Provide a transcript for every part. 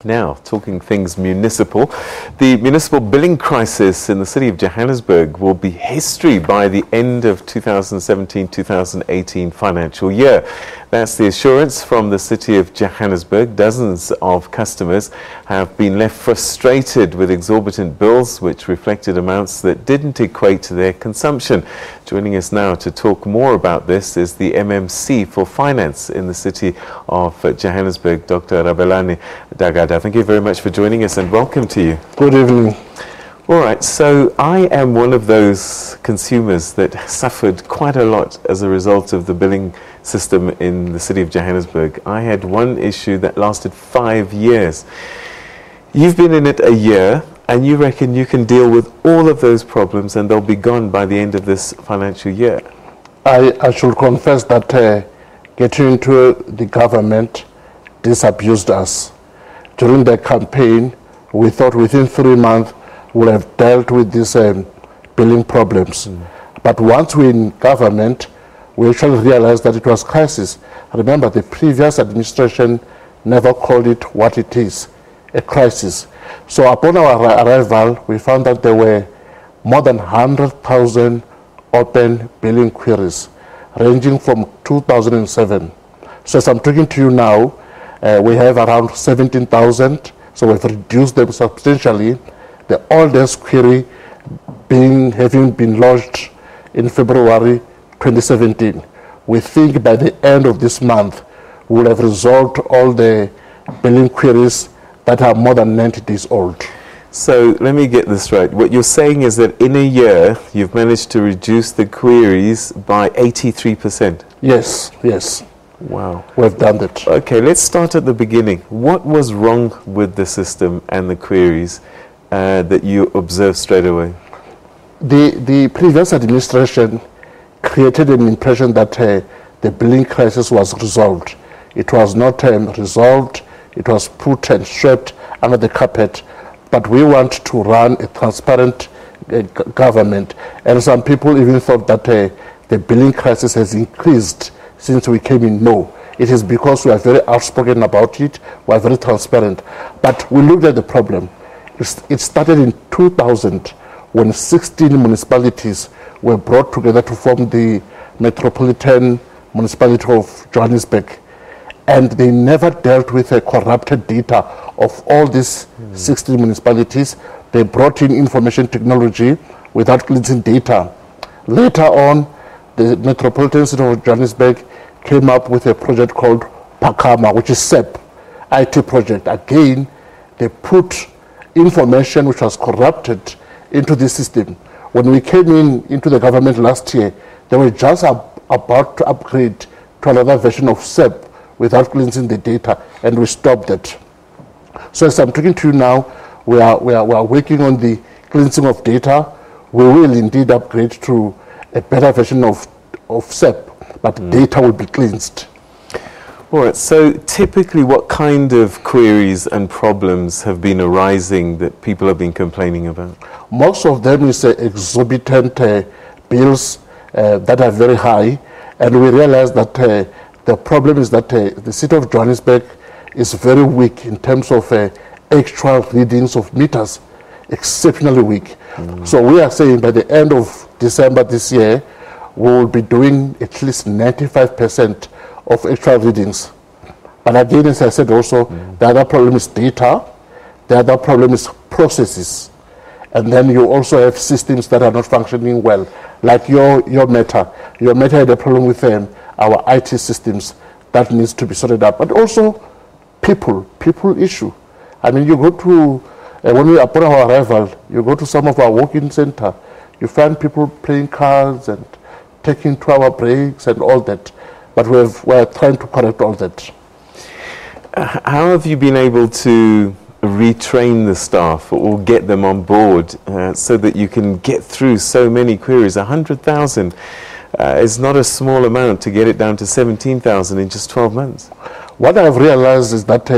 Now, talking things municipal, the municipal billing crisis in the city of Johannesburg will be history by the end of 2017-2018 financial year. That's the assurance from the city of Johannesburg. Dozens of customers have been left frustrated with exorbitant bills which reflected amounts that didn't equate to their consumption. Joining us now to talk more about this is the MMC for Finance in the city of Johannesburg, Dr Rabelani Dagada. Thank you very much for joining us and welcome to you. Good evening. All right, so I am one of those consumers that suffered quite a lot as a result of the billing system in the city of Johannesburg. I had one issue that lasted 5 years. You've been in it a year and you reckon you can deal with all of those problems and they'll be gone by the end of this financial year? I should confess that getting into the government disabused us. During the campaign, we thought within 3 months we'll have dealt with these billing problems. But once we're in government, we actually realized that it was crisis. Remember, the previous administration never called it what it is, a crisis. So upon our arrival, we found that there were more than 100,000 open billing queries, ranging from 2007. So as I'm talking to you now, we have around 17,000, so we've reduced them substantially. The oldest query having been lodged in February 2017. We think by the end of this month, we'll have resolved all the billing queries that are more than 90 days old. So let me get this right. What you're saying is that in a year, you've managed to reduce the queries by 83%? Yes, yes. Wow. We've done that. Okay, let's start at the beginning. What was wrong with the system and the queries that you observed straight away? The previous administration created an impression that the billing crisis was resolved. It was not resolved. It was put and swept under the carpet. But we want to run a transparent government. And some people even thought that the billing crisis has increased since we came in. No, it is because we are very outspoken about it. We are very transparent. But we looked at the problem. It started in 2000 when 16 municipalities were brought together to form the Metropolitan Municipality of Johannesburg. And they never dealt with the corrupted data of all these 16 municipalities. They brought in information technology without cleansing data. Later on, the Metropolitan City of Johannesburg came up with a project called Pakama, which is SAP, IT project. Again, they put information which was corrupted into the system. When we came into the government last year, they were just about to upgrade to another version of SAP without cleansing the data, and we stopped that. So as I'm talking to you now, we are working on the cleansing of data. We will indeed upgrade to a better version of SAP, but data will be cleansed. All right, so typically what kind of queries and problems have been arising that people have been complaining about? Most of them is exorbitant bills that are very high, and we realize that the problem is that the city of Johannesburg is very weak in terms of actual readings of meters, exceptionally weak. So we are saying by the end of December this year, we will be doing at least 95% of actual readings. But again, as I said also, the other problem is data, the other problem is processes. And then you also have systems that are not functioning well, like your Meta. Your Meta had a problem with our IT systems that needs to be sorted out. But also people issue. I mean, you go to, upon our arrival, you go to some of our walk-in center, you find people playing cards and taking 2-hour breaks and all that. But we're trying to correct all that. How have you been able to retrain the staff or get them on board so that you can get through so many queries? 100,000 is not a small amount to get it down to 17,000 in just 12 months. What I've realized is that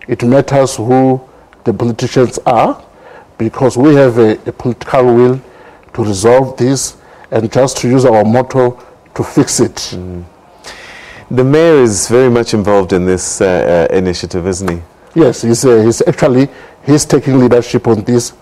it matters who the politicians are, because we have a political will to resolve this and just to use our motto to fix it. The mayor is very much involved in this initiative, isn't he? Yes, he's taking leadership on this,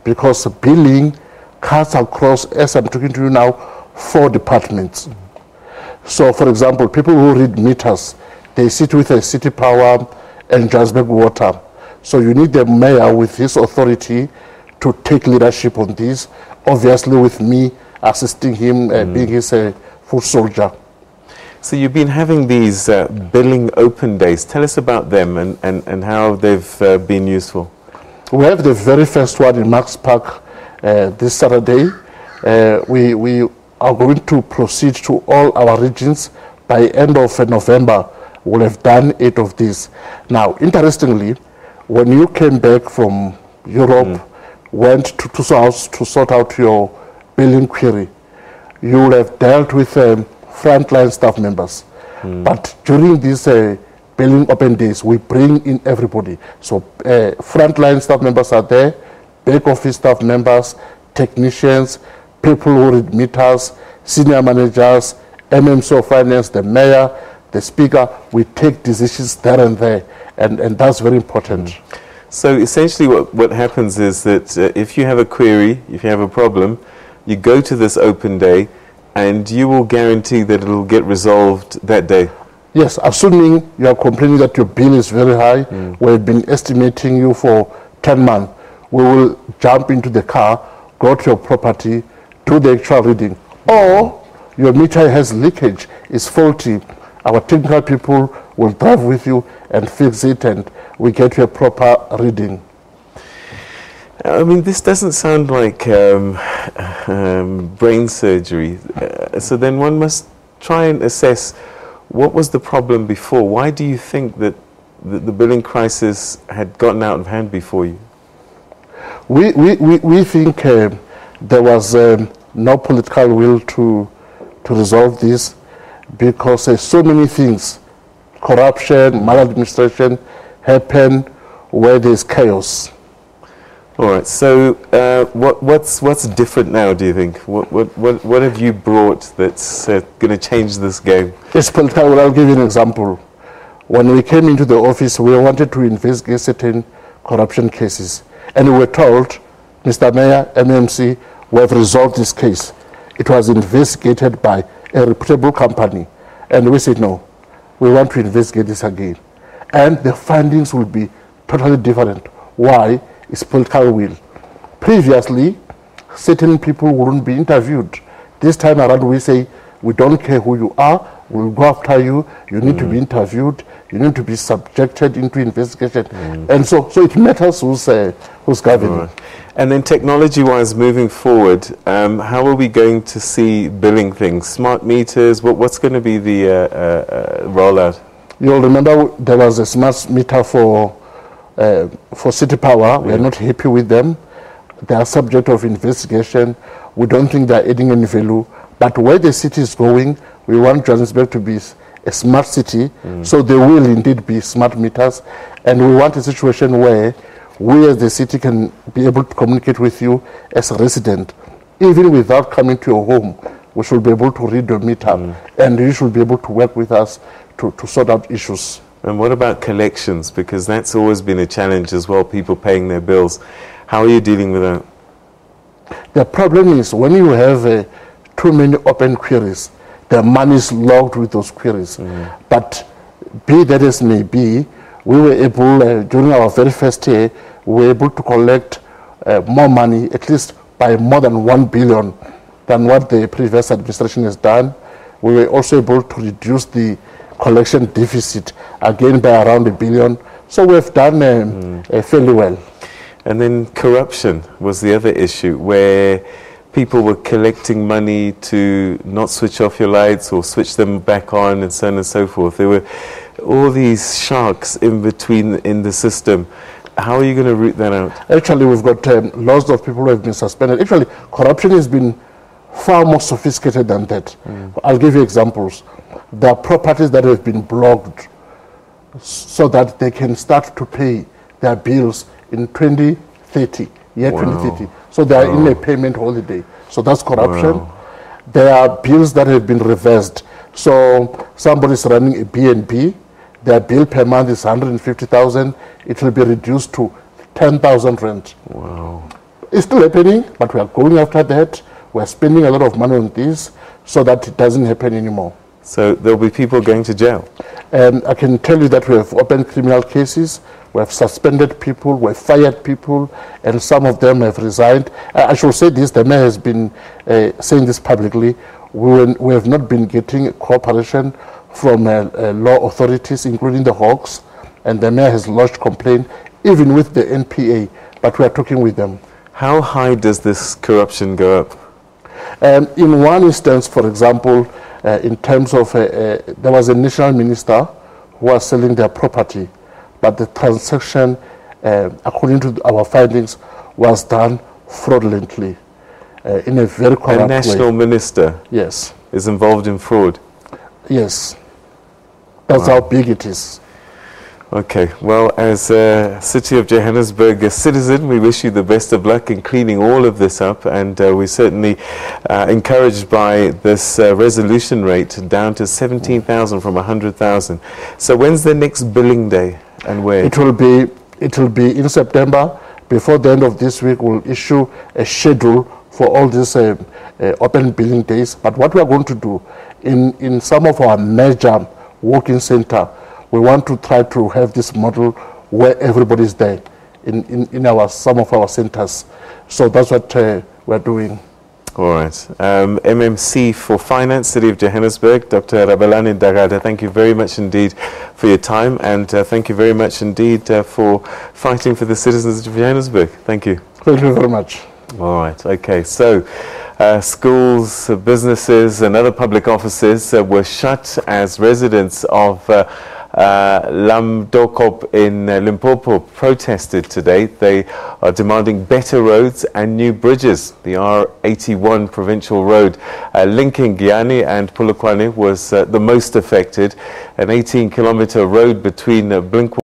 because billing cuts across, as I'm talking to you now, 4 departments. So, for example, people who read meters, they sit with a City Power and Johannesburg Water. So you need the mayor with his authority to take leadership on this, obviously with me assisting him, being his foot soldier. So you've been having these billing open days. Tell us about them and how they've been useful. We have the very first one in Max Park this Saturday. We are going to proceed to all our regions. By end of November, we'll have done 8 of these. Now, interestingly, when you came back from Europe, went to sort out your billing query, you will have dealt with frontline staff members. But during these billing open days, we bring in everybody. So frontline staff members are there, back office staff members, technicians, people who read meters, senior managers, MMC of finance, the mayor, the speaker. We take decisions there and there, and that's very important. So essentially what happens is that if you have a query, if you have a problem, you go to this open day, and you will guarantee that it will get resolved that day? Yes, assuming you are complaining that your bill is very high, we've been estimating you for 10 months, we will jump into the car, go to your property, do the actual reading. Or your meter has leakage, it's faulty. Our technical people will drive with you and fix it, and we get you a proper reading. I mean, this doesn't sound like brain surgery. So then one must try and assess what was the problem before. Why do you think that the billing crisis had gotten out of hand before you? We think there was no political will to resolve this, because so many things, corruption, maladministration, happen where there's chaos. All right. So, what's different now? Do you think? What have you brought that's going to change this game? Yes, political. Well, I'll give you an example. When we came into the office, we wanted to investigate certain corruption cases, and we were told, Mr. Mayor, MMC, we have resolved this case. It was investigated by a reputable company, and we said no. We want to investigate this again, and the findings will be totally different. Why? It's political will. Previously, certain people wouldn't be interviewed. This time around, we say, we don't care who you are, we'll go after you, you need to be interviewed, you need to be subjected into investigation. And so it matters who's governing. Right. And then technology-wise, moving forward, how are we going to see billing things? Smart meters, what's going to be the rollout? You'll remember there was a smart meter for City Power. We are not happy with them. They are subject of investigation. We don't think they are adding any value. But where the city is going, we want Johannesburg to be a smart city. So there will indeed be smart meters. And we want a situation where we as the city can be able to communicate with you as a resident. Even without coming to your home, we should be able to read your meter. And you should be able to work with us to sort out issues. And what about collections? Because that's always been a challenge as well, people paying their bills. How are you dealing with that? The problem is when you have too many open queries, the money is logged with those queries. But be that as may be, we were able, during our very first year, we were able to collect more money, at least by more than 1 billion than what the previous administration has done. We were also able to reduce the collection deficit again by around 1 billion. So we've done fairly well. And then corruption was the other issue, where people were collecting money to not switch off your lights or switch them back on, and so on and so forth. There were all these sharks in between in the system. How are you going to root that out? Actually, we've got lots of people who have been suspended. Actually, corruption has been far more sophisticated than that. I'll give you examples. There are properties that have been blocked so that they can start to pay their bills in 2030, year 2030. So they are in a payment holiday. So that's corruption. There are bills that have been reversed. So somebody is running a BNB, their bill per month is 150,000, it will be reduced to 10,000 rand. Wow. It's still happening, but we are going after that. We're spending a lot of money on this so that it doesn't happen anymore. So there'll be people going to jail? I can tell you that we have opened criminal cases, we have suspended people, we have fired people, and some of them have resigned. I should say this, the mayor has been saying this publicly. We have not been getting cooperation from law authorities, including the Hawks, and the mayor has lodged complaint, even with the NPA, but we are talking with them. How high does this corruption go up? In one instance, for example, in terms of, there was a national minister who was selling their property, but the transaction, according to our findings, was done fraudulently, in a very corrupt way. A national minister? Yes. Is involved in fraud? Yes. That's how big it is. Okay, well, as a City of Johannesburg citizen, we wish you the best of luck in cleaning all of this up, and we're certainly encouraged by this resolution rate down to 17,000 from 100,000. So when's the next billing day and where? It will be in September. Before the end of this week, we'll issue a schedule for all these open billing days. But what we are going to do in some of our major working center, we want to try to have this model where everybody is there in some of our centers. So that's what we're doing. All right. MMC for Finance, City of Johannesburg, Dr. Rabelani Dagada, thank you very much indeed for your time, and thank you very much indeed for fighting for the citizens of Johannesburg. Thank you. Thank you very much. All right. Okay. So schools, businesses and other public offices were shut as residents of Lamdokop in Limpopo protested today. They are demanding better roads and new bridges. The R81 provincial road linking Giyani and Polokwane was the most affected. An 18-kilometer road between Blink